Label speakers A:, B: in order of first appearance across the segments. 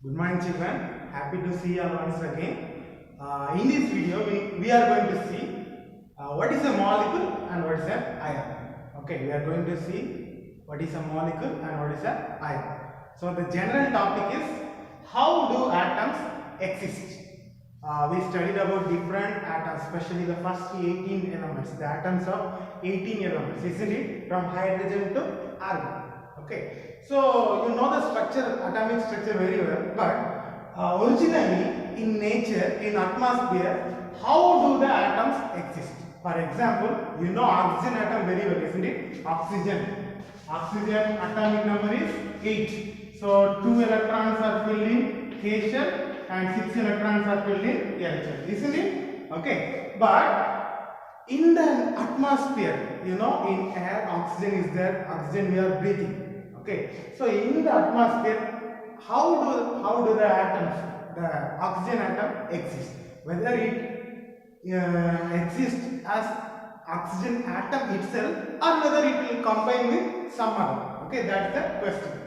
A: Good morning children, happy to see you all once again. In this video we are going to see what is a molecule and what is an ion. Okay, we are going to see what is a molecule and what is an ion. So the general topic is how do atoms exist. We studied about different atoms, especially the first 18 elements, the atoms of 18 elements, isn't it? From hydrogen to argon. Okay, so you know the structure, atomic structure very well, but originally in nature, in atmosphere, how do the atoms exist? For example, you know oxygen atom very well, isn't it? Oxygen atomic number is 8. So 2 electrons are filled in K shell and 6 electrons are filled in L shell, isn't it? Okay, but in the atmosphere, you know, in air oxygen is there, oxygen we are breathing. Okay, so in the atmosphere, how do the atoms, the oxygen atom exist? Whether it exists as oxygen atom itself or whether it will combine with some other. Okay, that's the question.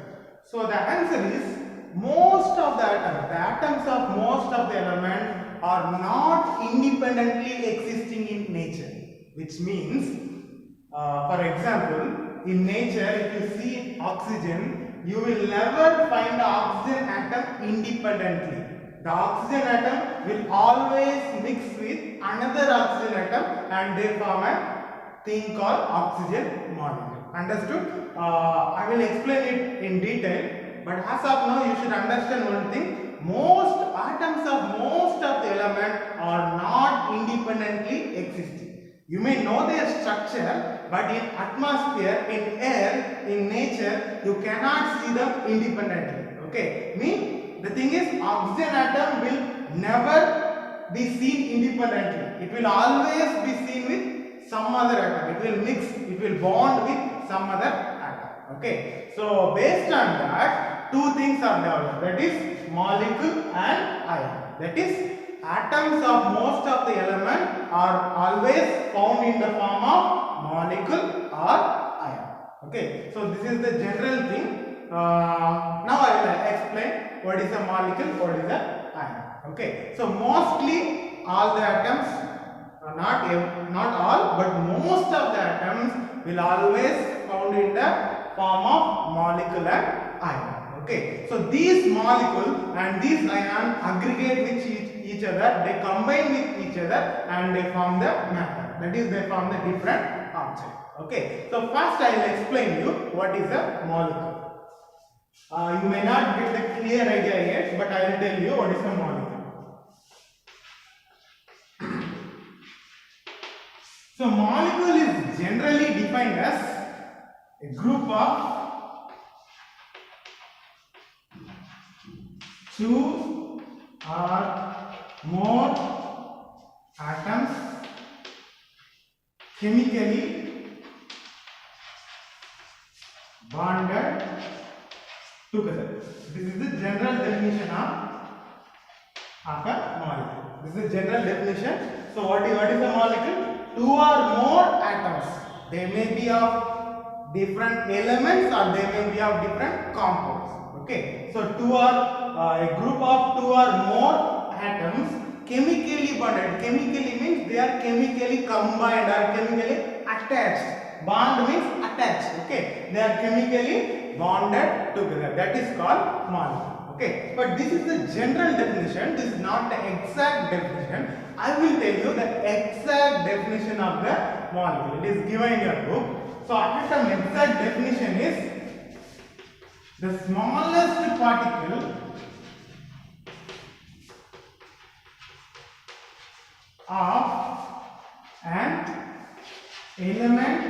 A: So the answer is most of the atoms of most of the elements are not independently existing in nature, which means, for example, in nature, if you see oxygen, you will never find the oxygen atom independently. The oxygen atom will always mix with another oxygen atom and they form a thing called oxygen molecule. Understood? I will explain it in detail, but as of now you should understand one thing. Most atoms of most of the elements are not independently existing. You may know their structure, but in atmosphere, in air, in nature, you cannot see them independently. Okay, mean the thing is, oxygen atom will never be seen independently. It will always be seen with some other atom. It will mix, it will bond with some other atom. Okay, so based on that, two things are developed. That is molecule and ion. That is, atoms of most of the element are always found in the form of molecule or ion. Okay, so this is the general thing. Now I will explain what is a molecule, what is a ion. Okay, so mostly all the atoms, not all, but most of the atoms will always found in the form of molecule and ion. Okay, so these molecules and these ions aggregate with each other, they combine with each other and they form the matter. That is, they form the different object. Okay, so first I will explain you what is a molecule. You may not get the clear idea yet, but I will tell you what is a molecule. So molecule is generally defined as a group of two or more atoms chemically bonded together. This is the general definition of a molecule. This is the general definition. So what is a molecule? Two or more atoms. They may be of different elements or they may be of different compounds. Okay, so a group of two or more atoms chemically bonded. Chemically means they are chemically combined or chemically attached. Bond means attached. Okay, they are chemically bonded together. That is called molecule. Okay, but this is the general definition. This is not the exact definition. I will tell you the exact definition of the molecule. It is given in your book. So atom exact definition is the smallest particle of an element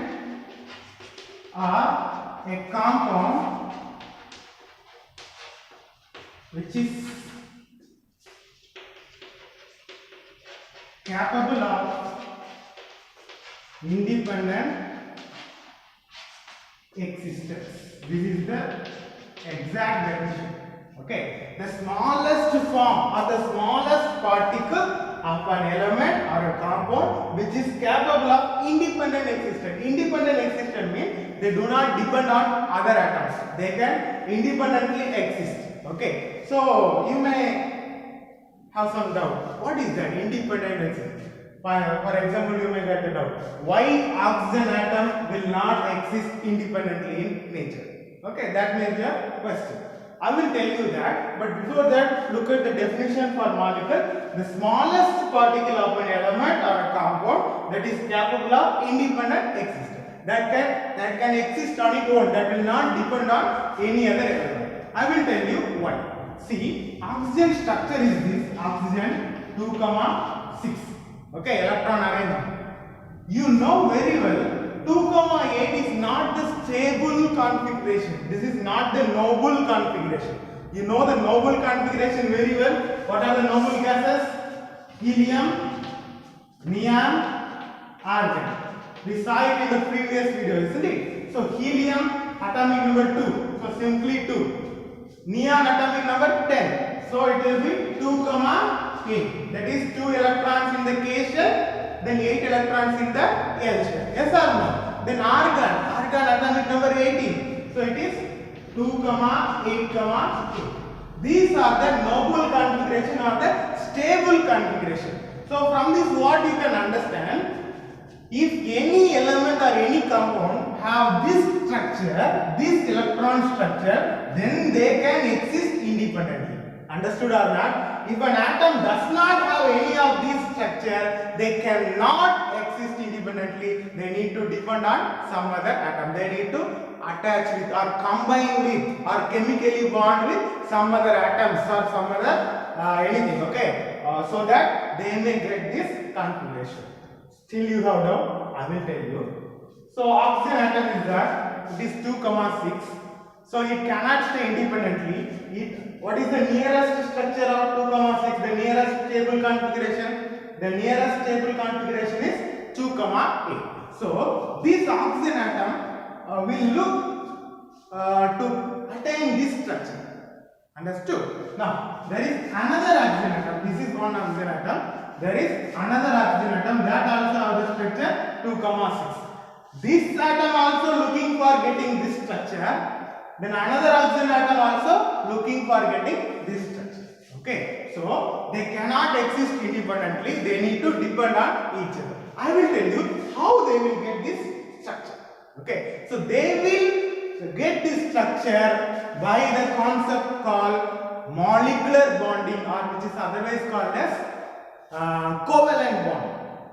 A: or a compound which is capable of independent existence. This is the exact definition. Okay, the smallest form or the smallest particle of an element or a compound which is capable of independent existence. Independent existence means they do not depend on other atoms. They can independently exist. Okay, so you may have some doubt. What is that independent exist? For example, you may get a doubt. Why oxygen atom will not exist independently in nature? Okay, that may be a question. I will tell you that, but before that, look at the definition for molecule. The smallest particle of an element or a compound that is capable of independent existence. That can exist on its own. That will not depend on any other element. I will tell you why. See, oxygen structure is this: oxygen 2,6. Okay, electron arrangement. You know very well. 2,8 is not the stable configuration. This is not the noble configuration. You know the noble configuration very well. What are the noble gases? Helium, neon, argon. We saw it in the previous video, isn't it? So helium atomic number 2. So simply 2. Neon atomic number 10. So it will be 2,8. That is 2 electrons in the K shell. Then 8 electrons in the L shell. Yes or no? Then argon atomic number 18. So it is 2, 8, 8. These are the noble configuration or the stable configuration. So from this what you can understand, if any element or any compound have this structure, this electron structure, then they can exist independently. Understood or not? If an atom does not have any of these structure, they cannot exist independently. They need to depend on some other atom. They need to attach with or combine with or chemically bond with some other atoms or some other anything. Okay, so that they may get this configuration. Still you have doubt? I will tell you. So oxygen atom is that it is 2,6. So it cannot stay independently. What is the nearest structure of 2,6? The nearest stable configuration. The nearest stable configuration is 2,8. So this oxygen atom will look to attain this structure. Understood? Now there is another oxygen atom. This is one oxygen atom. There is another oxygen atom that also has the structure 2,6. This atom also looking for getting this structure. Then another oxygen atom also looking for getting this structure. Okay, so they cannot exist independently. They need to depend on each other. I will tell you how they will get this structure. Okay, so they will get this structure by the concept called molecular bonding, or which is otherwise called as covalent bond.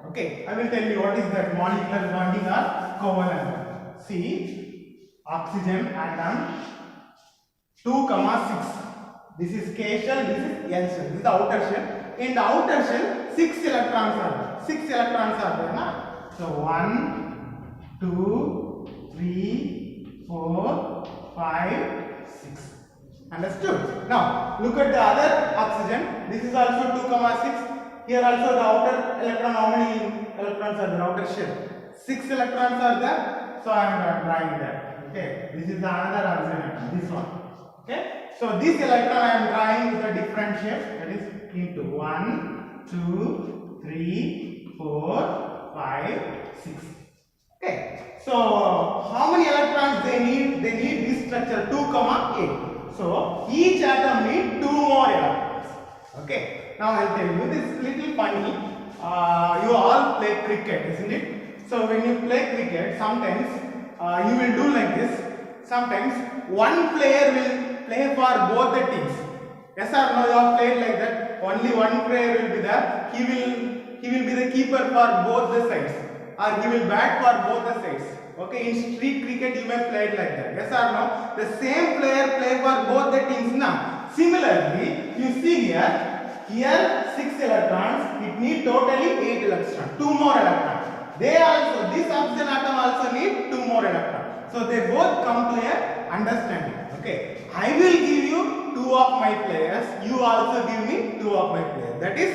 A: Okay, I will tell you what is that molecular bonding or covalent bond. See, oxygen atom 2,6. This is K shell, this is L shell. This is the outer shell. In the outer shell, 6 electrons are there. 6 electrons are there. Na? So 1, 2, 3, 4, 5, 6. Understood? Now look at the other oxygen. This is also 2,6. Here also the outer electron, how many electrons are there? Outer shell. 6 electrons are there. So I am drawing that. Okay, this is another oxygen atom, this one. Okay, so this electron I am drawing with a different shape, that is into 1, 2, 3, 4, 5, 6. Okay, so how many electrons they need? They need this structure 2,8. So each atom need 2 more electrons. Okay, now I will tell you this little funny. You all play cricket, isn't it? So when you play cricket, sometimes you will do like this. Sometimes one player will play for both the teams. Yes or no? You have played like that. Only one player will be there. He will be the keeper for both the sides, or he will bat for both the sides. Okay, in street cricket you may play it like that. Yes or no? The same player play for both the teams now. Similarly, you see here 6 electrons. It need totally 8 electrons. 2 more electrons. They also, this oxygen atom also need 2 more electrons. So they both come to a understanding. Okay, I will give you 2 of my players. You also give me 2 of my players. That is,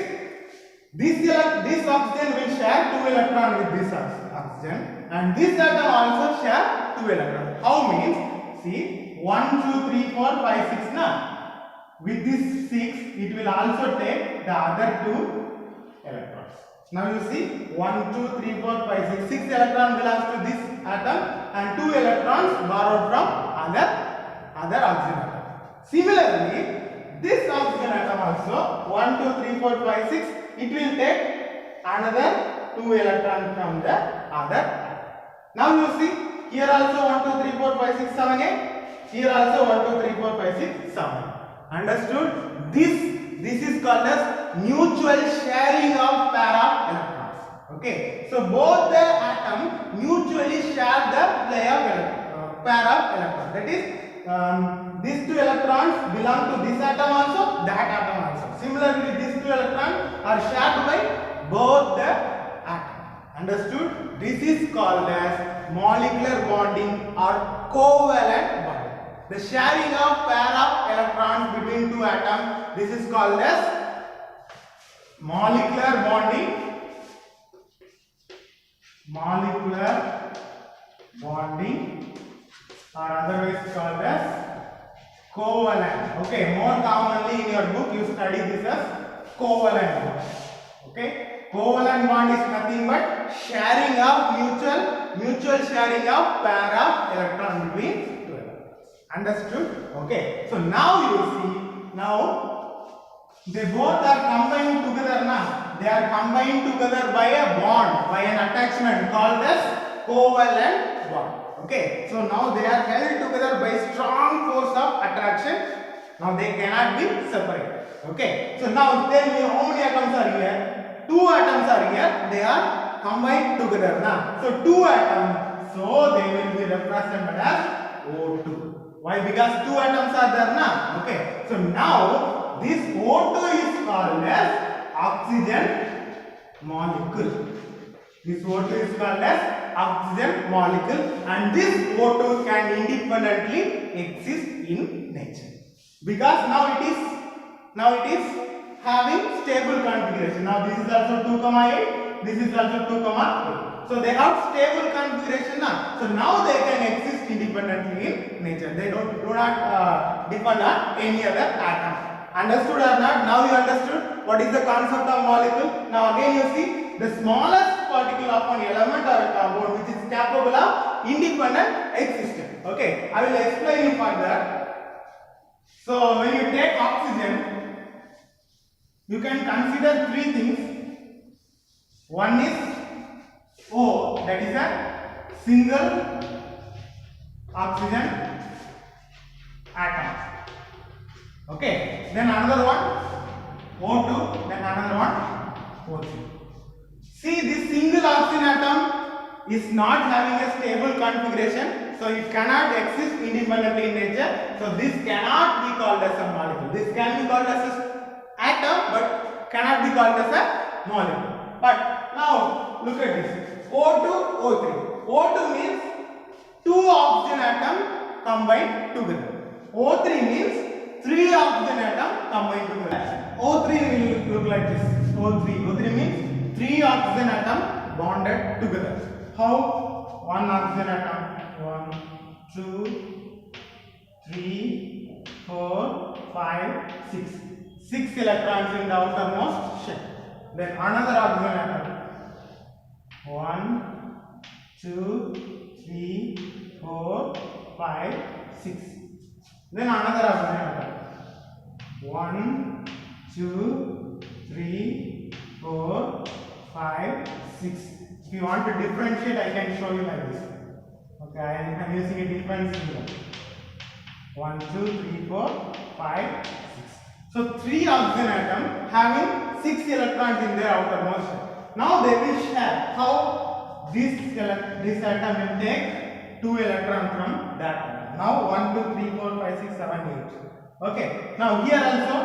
A: this oxygen will share 2 electrons with this oxygen, and this atom also share 2 electrons. How means? See, 1, 2, 3, 4, 5, 6. Now, with this 6, it will also take the other 2 electrons. Now you see 1, 2, 3, 4, 5, 6. 6 electrons belongs to this atom and 2 electrons borrowed from other oxygen atom. Similarly, this oxygen atom also 1, 2, 3, 4, 5, 6. It will take another 2 electrons from the other atom. Now you see here also 1, 2, 3, 4, 5, 6, 7, 8. Here also 1, 2, 3, 4, 5, 6, 7. Understood? This is called as mutual sharing of pair of electrons. Okay. So both the atom mutually share the pair of electrons. That is, these 2 electrons belong to this atom also, that atom also. Similarly, these 2 electrons are shared by both the atoms. Understood? This is called as molecular bonding or covalent bonding. The sharing of pair of electrons between 2 atoms, this is called as molecular bonding. Molecular bonding, or otherwise called as covalent. Okay, more commonly in your book you study this as covalent bond. Okay, covalent bond is nothing but sharing of mutual sharing of pair of electron between 2 electrons. Understood? Okay, so now you see, now they both are combined together now. They are combined together by a bond, by an attachment called as covalent bond. Okay, so now they are held together by strong force of attraction. Now they cannot be separated. Okay, so now tell me how many atoms are here? 2 atoms are here. They are combined together now. So 2 atoms. So they will be represented as O2. Why? Because 2 atoms are there now. Okay, so now this O2 is called as oxygen molecule. This O2 is called as oxygen molecule, and this O2 can independently exist in nature because now it is having stable configuration. Now this is also 2,8, this is also 2,8. So they have stable configuration now. So now they can exist independently in nature. They do not depend on any other atom. Understood or not? Now you understood what is the concept of molecule. Now again you see the smallest particle of an element or a compound which is capable of independent existence. Okay, I will explain you further. So when you take oxygen, you can consider 3 things. One is O, that is a single oxygen atom. Okay, then another one O2, then another one O3. See, this single oxygen atom is not having a stable configuration, so it cannot exist independently in nature. So this cannot be called as a molecule. This can be called as an atom, but cannot be called as a molecule. But now look at this: O2, O3. O2 means 2 oxygen atoms combined together. O3 means 3 oxygen atoms combined together. O3 will look like this. O3 means 3 oxygen atoms bonded together. How? 1 oxygen atom. 1, 2, 3, 4, 5, 6. 6 electrons in the outermost shell. Then another oxygen atom. 1, 2, 3, 4, 5, 6. Then another oxygen atom. 1, 2, 3, 4, 5, 6. If you want to differentiate, I can show you like this. Okay, I am using a different symbol. 1, 2, 3, 4, 5, 6. So 3 oxygen atoms having 6 electrons in their outermost shell. Now they will share. How? This atom will take 2 electrons from that atom. Now 1, 2, 3, 4, 5, 6, 7, 8. Okay. Now here also,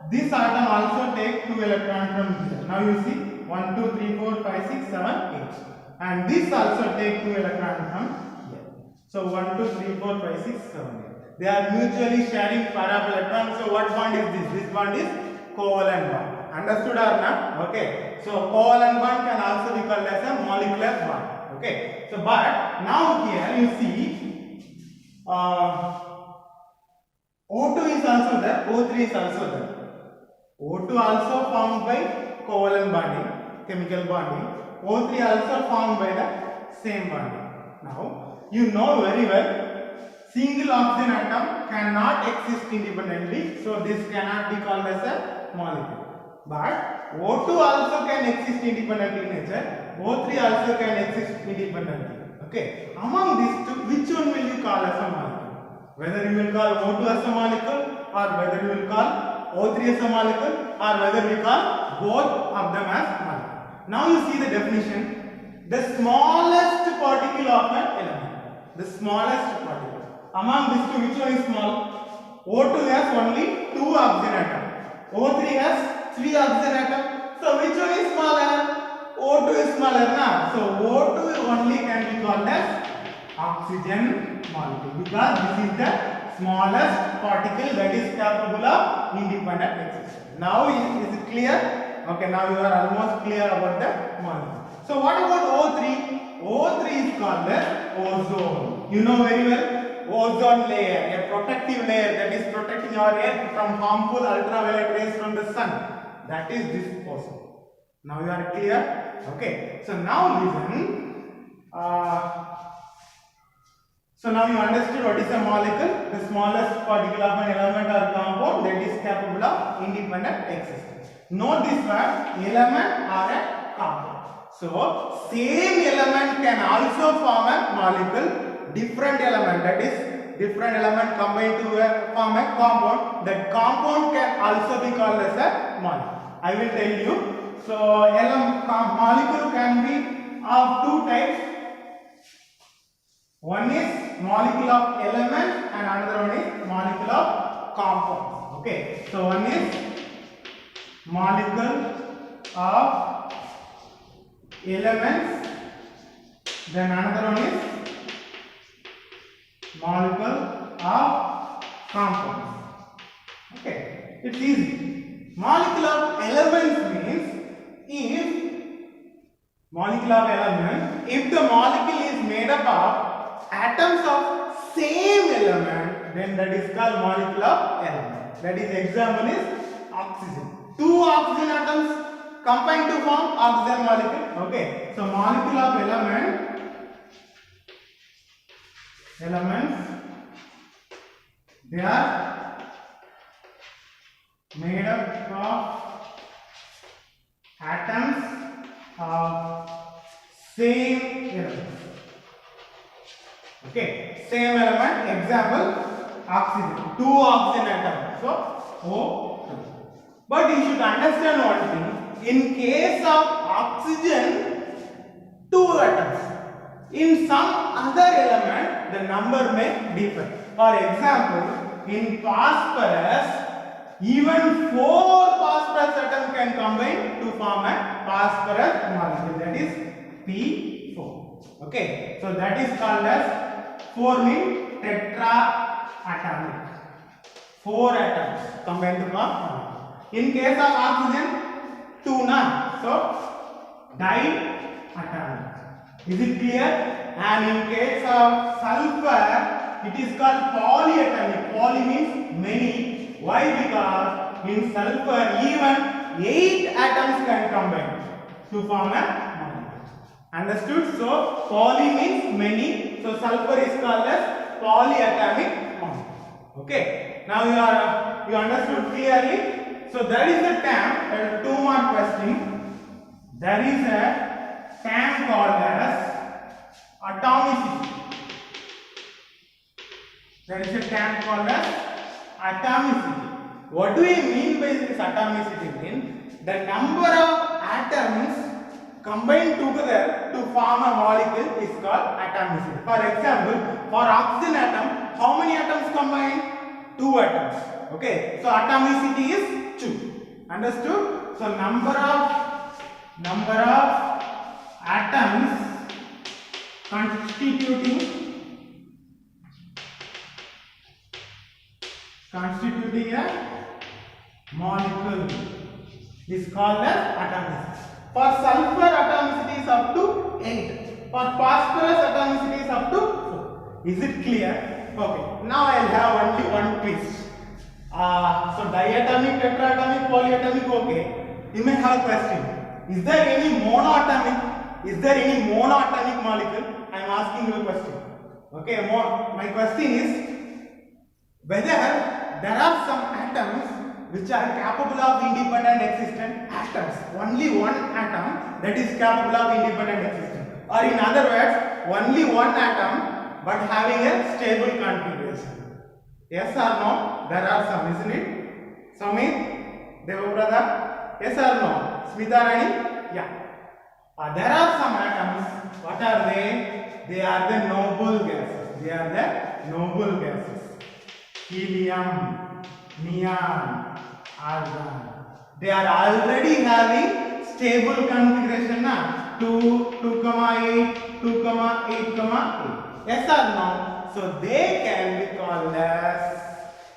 A: this atom also take 2 electrons from here. Now you see 1, 2, 3, 4, 5, 6, 7, 8. And this also take 2 electrons from here. So 1, 2, 3, 4, 5, 6, 7, 8. They are mutually sharing pair of electrons. So what bond is this? This bond is covalent bond. Understood or not? Okay. So covalent bond can also be called as a molecular bond. Okay. So but now here you see O2 is also there, O3 is also there. O2 also formed by covalent bonding, chemical bonding. O3 also formed by the same bonding. Now you know very well. single oxygen atom cannot exist independently, so this cannot be called as a molecule. But O2 also can exist independently in nature, O3 also can exist independently. Okay, among these two, which one will you call as a molecule? Whether you will call O2 as a molecule, or whether you will call O3 as a molecule, or whether we call both of them as molecule. Now you see the definition. The smallest particle of an element. The smallest particle. Among these two, which one is small? O2 has only 2 oxygen atoms. O3 has 3 oxygen atoms. So which one is smaller? O2 is smaller, na? So O2 only can be called as oxygen molecule, because this is the smallest particle that is capable of independent existence. Now is it clear? Okay, now you are almost clear about the molecule. So what about O3? O3 is called as ozone. You know very well, ozone layer, a protective layer that is protecting our earth from harmful ultraviolet rays from the sun. That is this ozone. Now you are clear? Okay. So now listen. So now you understood what is a molecule, the smallest particle of an element or compound that is capable of independent existence. Note this word, element or a compound. So same element can also form a molecule, different element, that is different element combined to form a compound. That compound can also be called as a molecule. I will tell you. So molecule can be of 2 types. One is molecule of element and another one is molecule of compound. Okay. So one is molecule of elements, then another one is molecule of compounds. Okay, it's easy. Molecule of elements means if the molecule is made up of atoms of same element, then that is called molecule of element. That is, example is oxygen. 2 oxygen atoms combine to form oxygen molecule. Okay, so molecule of elements, they are made up of atoms of same element. Okay, same element. Example, oxygen. 2 oxygen atoms. So O2. But you should understand one thing. In case of oxygen, 2 atoms. In some other element, the number may differ. For example, in phosphorus, even 4 phosphorus atoms can combine to form a phosphorus molecule. That is P4. Okay, so that is called as 4 means tetraatomic. 4 atoms combined to form. In case of oxygen, 2 na, so diatomic. Is it clear? And in case of sulfur, it is called polyatomic. Poly means many. Why? Because in sulfur even 8 atoms can combine to form a molecule. Understood? So poly means many. So sulfur is called as polyatomic molecule. Okay. Now you understood clearly. So there is a term, 2 mark question. There is a term called as atomicity. There is a term called as atomicity. What do we mean by this atomicity? Means the number of atoms combined together to form a molecule is called atomicity. For example, for oxygen atom, how many atoms combined? 2 atoms. Okay, so atomicity is 2. Understood? So number of atoms constituting a molecule is called as atomicity. For sulfur, atomicity is up to 8. For phosphorus, atomicity is up to 4. Is it clear? Okay. Now I will have only one quiz. So diatomic, tetraatomic, polyatomic, okay. You may have a question. Is there any monoatomic molecule? I am asking you a question. Okay, my question is whether there are some atoms which are capable of independent existence. Atoms, only one atom that is capable of independent existence, or in other words, only one atom but having a stable configuration. Yes or no? There are some, isn't it? Samit, Devabrata, yes or no? Smita Rani, yeah. There are some atoms. What are they? They are the noble gases. They are the noble gases. Helium, neon, argon. They are already having stable configuration na 2, 2,8, 2,8, 8. Yes or no? So they can be called as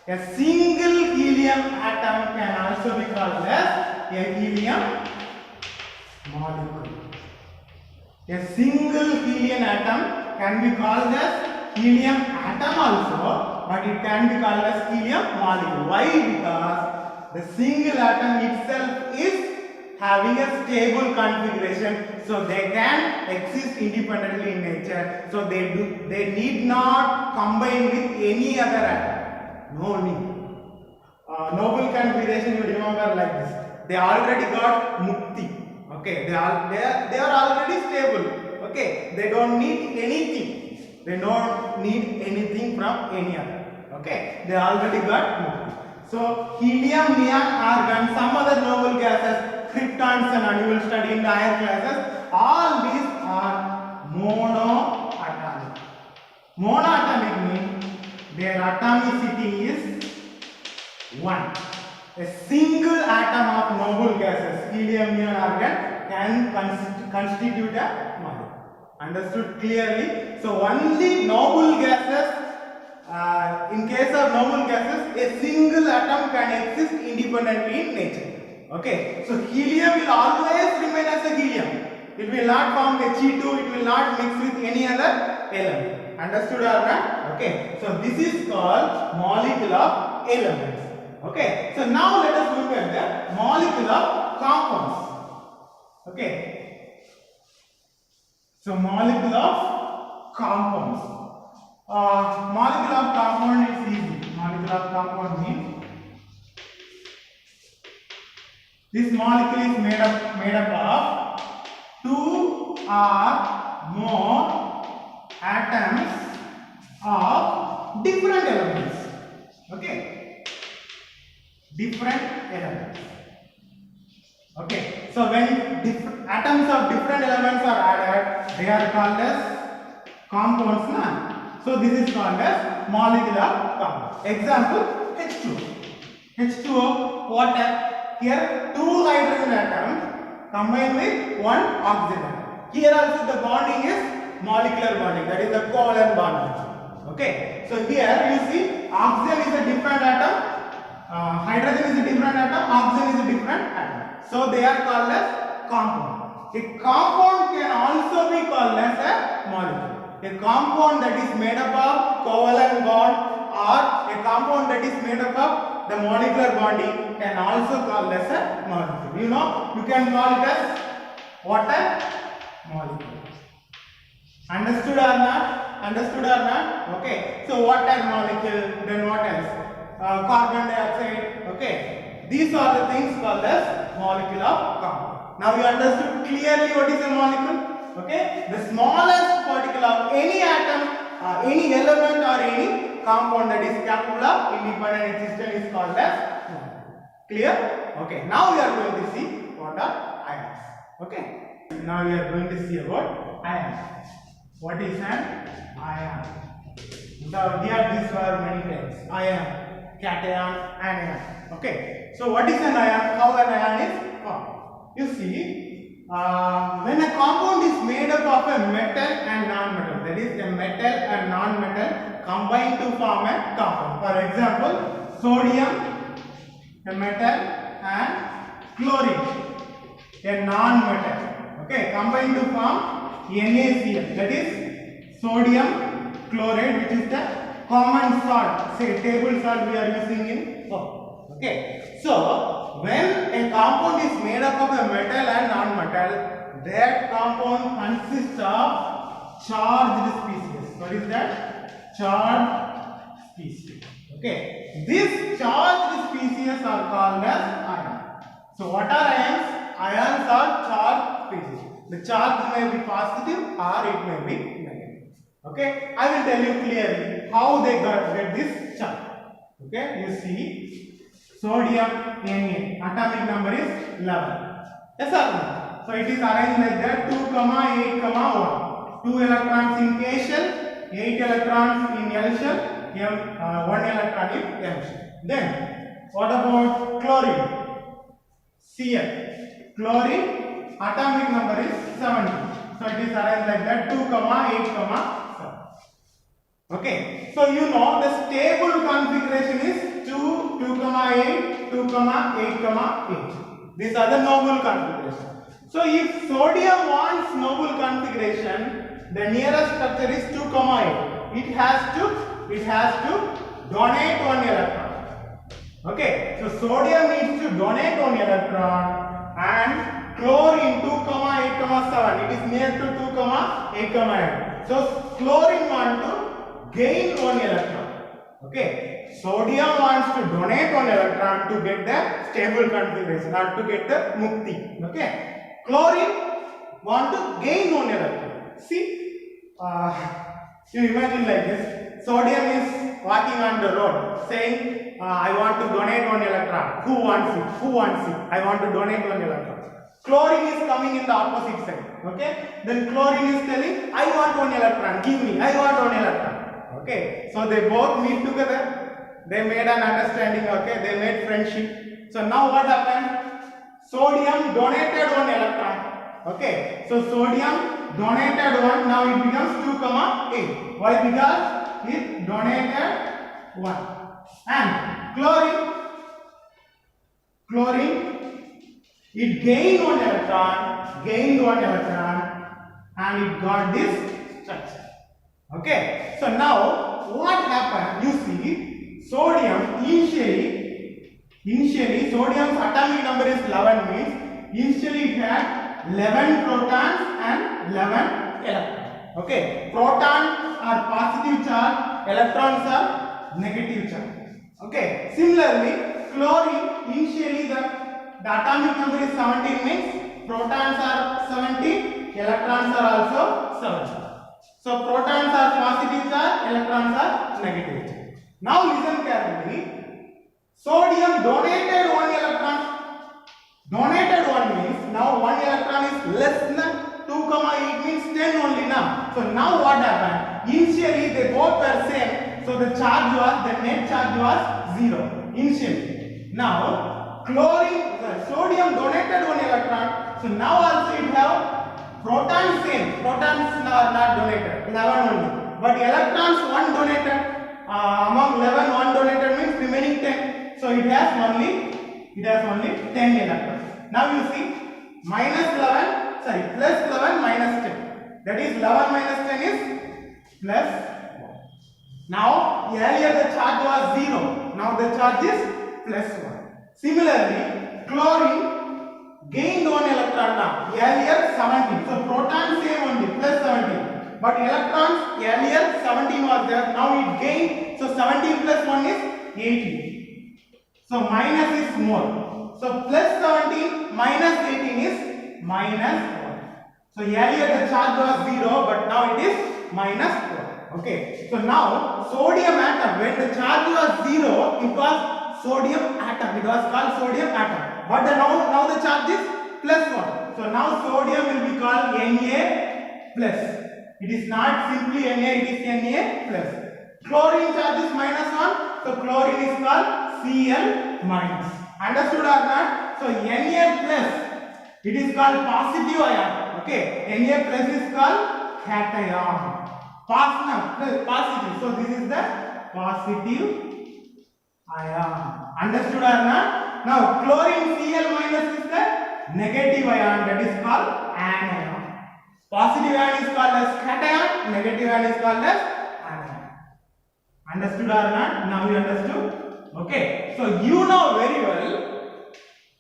A: a single helium atom can also be called as a helium molecule. A single helium atom can be called as helium atom also, but it can be called as helium molecule. Why? Because the single atom itself is having a stable configuration, so they can exist independently in nature. So they need not combine with any other atom. No need. Noble configuration, you remember like this. They already got mukti. Okay, they are already stable. Okay, they don't need anything. They don't need anything from any other. Okay, they already got mukti. So helium, neon, argon, some other noble gases, kryptons and all you will study in the higher classes. All these are monoatomic. Monoatomic means their atomicity is 1. A single atom of noble gases, helium, neon, argon, can constitute a molecule. Understood clearly? So only noble gases, in case of noble gases, a single atom can exist independently in nature. Okay, so helium will always remain as a helium. It will not form He2, it will not mix with any other element. Understood or not? Okay, so this is called molecule of elements. Okay, so now let us look at the molecule of compounds. Okay, so molecule of compounds. Molecule of compound is easy. Molecule of compound means this molecule is made up of 2 or more atoms of different elements. Okay, different elements. Okay, so when atoms of different elements are added, they are called as compounds na? So this is called as molecule of compound. Example, H2O. H2O, water. Here 2 hydrogen atoms combined with 1 oxygen atom. Here also the bonding is molecular bonding, that is the covalent bonding. Okay, so here you see oxygen is a different atom, hydrogen is a different atom, oxygen is a different atom. So they are called as compound. A compound can also be called as a molecule. A compound that is made up of covalent bond or a compound that is made up of the molecular bonding can also called as a molecule. You know, you can call it as water molecule. Understood or not? Understood or not? Okay. So water molecule, then what else? Carbon dioxide. Okay. These are the things called as molecule of compound. Now you understood clearly what is a molecule? Okay. The smallest particle of any atom, any element or any compound that is capable of independent existence is called as molecule. Clear? Okay. Now we are going to see what are ions. Okay. Now we are going to see about ions. What is an ion? We have this word many times. Ion, cation, anion. Okay. So what is an ion? How an ion is formed? You see, when a compound is made up of a metal and non-metal, that is a metal and non-metal combined to form a compound. For example, sodium, a metal, and chlorine, a non-metal. Okay, combined to form NaCl, that is sodium chloride, which is the common salt, say table salt we are using in food. Okay, so when a compound is made up of a metal and non-metal, that compound consists of charged species. What is that? Charged species. Okay. These charged species are called as ions. So what are ions? Ions are charged species. The charge may be positive or it may be negative. Okay. I will tell you clearly how they get this charge. Okay. You see, sodium Na, atomic number is 11. Yes or no? So it is arranged like that: 2, 8, 1. 2 electrons in K shell, 8 electrons in L shell, 1 electron in M shell. Then what about chlorine? Cl. Chlorine atomic number is 70. So it is arranged like that: 2, 8, 7. Okay. So you know the stable configuration is 2, 8, 2, 8, 8. These are the noble configuration. So if sodium wants noble configuration, the nearest structure is 2, 8. It has to donate 1 electron. Okay, so sodium needs to donate 1 electron, and chlorine 2, 8, 7. It is near to 2, 8, 8. So chlorine wants to gain 1 electron. Okay, sodium wants to donate 1 electron to get the stable configuration or to get the mukti. Okay. Chlorine want to gain 1 electron. See, you imagine like this: sodium is walking on the road, saying, "I want to donate 1 electron." Who wants it? Who wants it? I want to donate 1 electron. Chlorine is coming in the opposite side. Okay. Then chlorine is telling, "I want 1 electron. Give me. I want 1 electron." Okay. So they both meet together. They made an understanding. Okay. They made friendship. So now what happened? Sodium donated 1 electron. Okay. So sodium donated 1. Now it becomes 2, 8. Why? Because it donated 1. And chlorine, it gained 1 electron, and it got this structure. Okay. So now what happened? You see, sodium initially sodium's atomic number is 11, means initially it had 11 protons and 11 electrons. Okay, protons are positive charge, electrons are negative charge. Okay, similarly chlorine, initially the atomic number is 17, means protons are 17, electrons are also 17. So protons are positive charge, electrons are negative charge. Now listen carefully. Sodium donated 1 electron. Donated 1 means now 1 electron is less than 2, 8 means 10 only now. So now what happened? Initially they both were same. So the net charge was 0 initially. Now sodium donated 1 electron. So now also it have protons same. Protons are not donated, 11 only. But electrons 1 donated. Among 11, 1 donated means remaining 10. So it has only 10 electrons. Now you see, plus 11 minus 10. That is 11 minus 10 is plus 1. Now earlier the charge was 0. Now the charge is plus 1. Similarly, chlorine gained 1 electron now. Earlier 17. So protons same only, plus 17. But electrons earlier 17 was there. Now it gained. So 17 plus 1 is 18. So minus is more. So plus 17 minus 18 is minus 1. So earlier the charge was 0, but now it is minus 1. Okay. So now sodium atom, when the charge was 0, it was sodium atom. It was called sodium atom. But now the charge is plus 1. So now sodium will be called Na plus. It is not simply Na, it is Na plus. Chlorine charge is minus 1. So chlorine is called Cl minus. Understood or not? So Na plus, it is called positive ion. Okay, Na plus is called cation. Positive. So this is the positive ion. Understood or not? Now chlorine Cl minus is the negative ion, that is called anion. Positive ion is called as cation, negative ion is called as anion. Understood or not? Now you understood? Okay, so you know very well,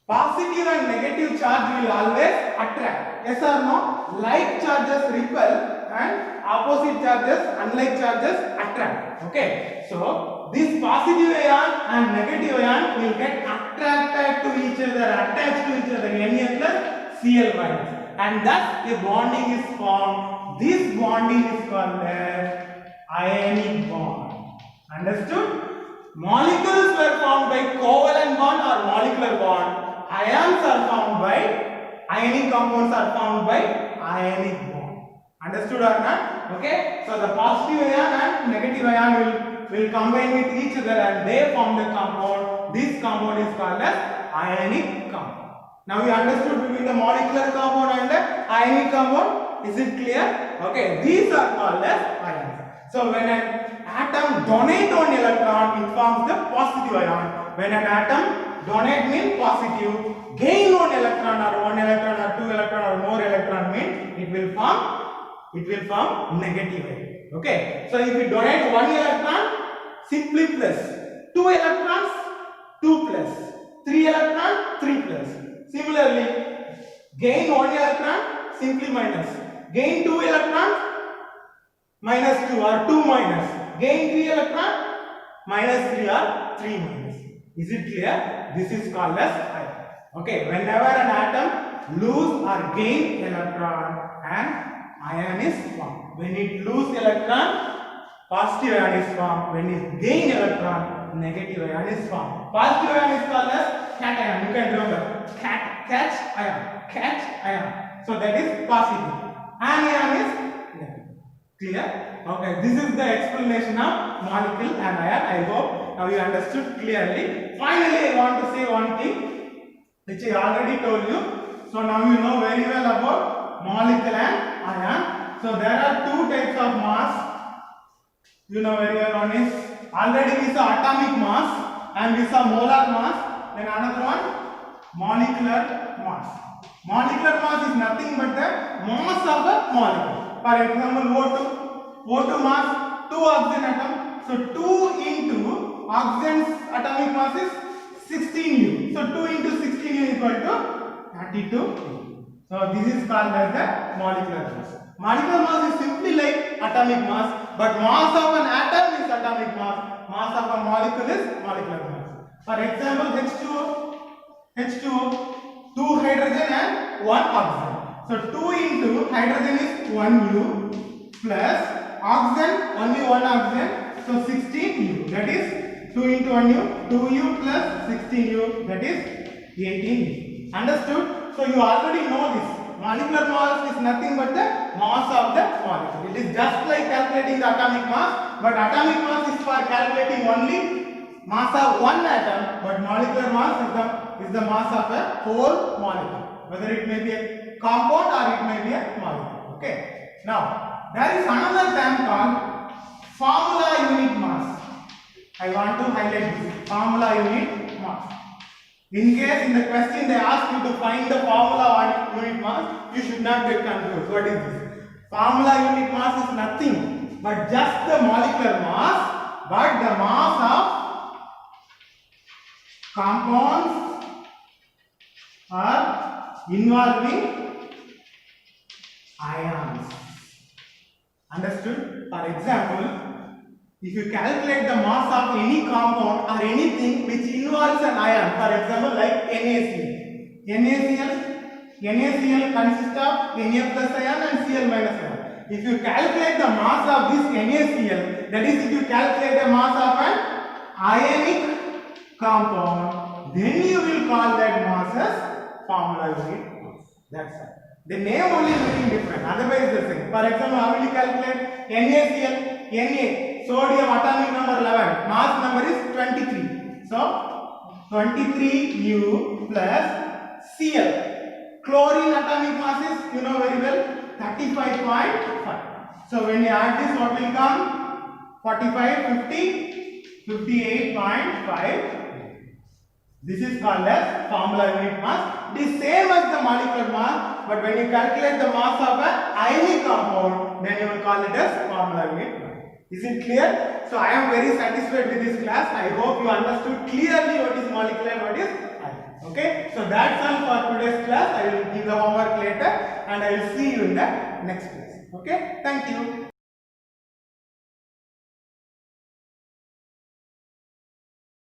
A: positive and negative charge will always attract. Yes or no? Like charges repel, and opposite charges, unlike charges, attract. Okay, so this positive ion and negative ion will get attracted to each other, attached to each other, Na plus Cl minus, and thus a bonding is formed. This bonding is called as ionic bond. Understood? Molecules were formed by covalent bond or molecular bond. Ions are formed by ionic compounds are formed by ionic bond. Understood or not? Okay. So the positive ion and negative ion will combine with each other and they form the compound. This compound is called as ionic compound. Now you understood between the molecular compound and the ionic compound. Is it clear? Okay. These are called as ions. So when an atom donates one electron, it forms the positive ion. When an atom donate means positive, gain one electron or two electron or more electron means it will form negative ion. Okay. So if we donate one electron, simply plus, two electrons, 2 plus, 3 electron, 3 plus. Similarly, gain one electron, simply minus, gain 2 electrons, minus 2 or 2 minus, gain 3 electron, minus 3 or 3 minus. Is it clear? This is called as ion. Okay, whenever an atom lose or gain electron, an ion is formed. When it lose electron, positive ion is formed. When it gain electron, negative ion is formed. Positive ion is called as cation. You can remember catch ion. So that is positive. Anion is negative. Clear? Okay, this is the explanation of molecule and ion. I hope now you understood clearly. Finally, I want to say one thing which I already told you. So now you know very well about molecule and ion. So there are two types of mass. You know very well. One is already we saw atomic mass and we saw molar mass. Then another one molecular mass. Molecular mass is nothing but the mass of a molecule. For example, O2 mass 2 oxygen atom. So 2 into oxygen's atomic mass is 16U. So 2 into 16U equal to 32U. So this is called as the molecular mass. Molecular mass is simply like atomic mass, but mass of an atom is atomic mass. Mass of a molecule is molecular mass. For example, H2O, 2 hydrogen and 1 oxygen. So 2 into hydrogen is 1U plus oxygen, only 1 oxygen, so 16U. That is 2 into 1U, 2U plus 16U, that is 18U. Understood? So you already know this. Molecular mass is nothing but the mass of the molecule. It is just like calculating the atomic mass, but atomic mass is for calculating only mass of one atom, but molecular mass is the mass of a whole molecule, whether it may be a compound or it may be a molecule. Okay. Now, there is another term called formula unit mass. I want to highlight this formula unit mass. In case in the question they ask you to find the formula unit mass, you should not get confused. What is this? Formula unit mass is nothing but just the molecular mass, but the mass of compounds are involving ions. Understood? For example, if you calculate the mass of any compound or anything which involves an ion, for example like NaCl consists of Na plus ion and Cl minus ion. If you calculate the mass of this NaCl, that is if you calculate the mass of an ionic compound, then you will call that mass as formula unit mass. That's it. The name only is looking different, otherwise the same. For example, how will you calculate NaCl? Na, sodium atomic number 11, mass number is 23. So 23U plus Cl. Chlorine atomic mass is, you know very well, 35.5. So when you add this, what will come? 45, 50, 58.5. This is called as formula unit mass. It is same as the molecular mass, but when you calculate the mass of an ionic compound, then you will call it as formula unit mass. Is it clear? So I am very satisfied with this class. I hope you understood clearly what is molecular and what is ionic. Okay? So that's all for today's class. I will give the homework later and I will see you in the next class. Okay, thank you.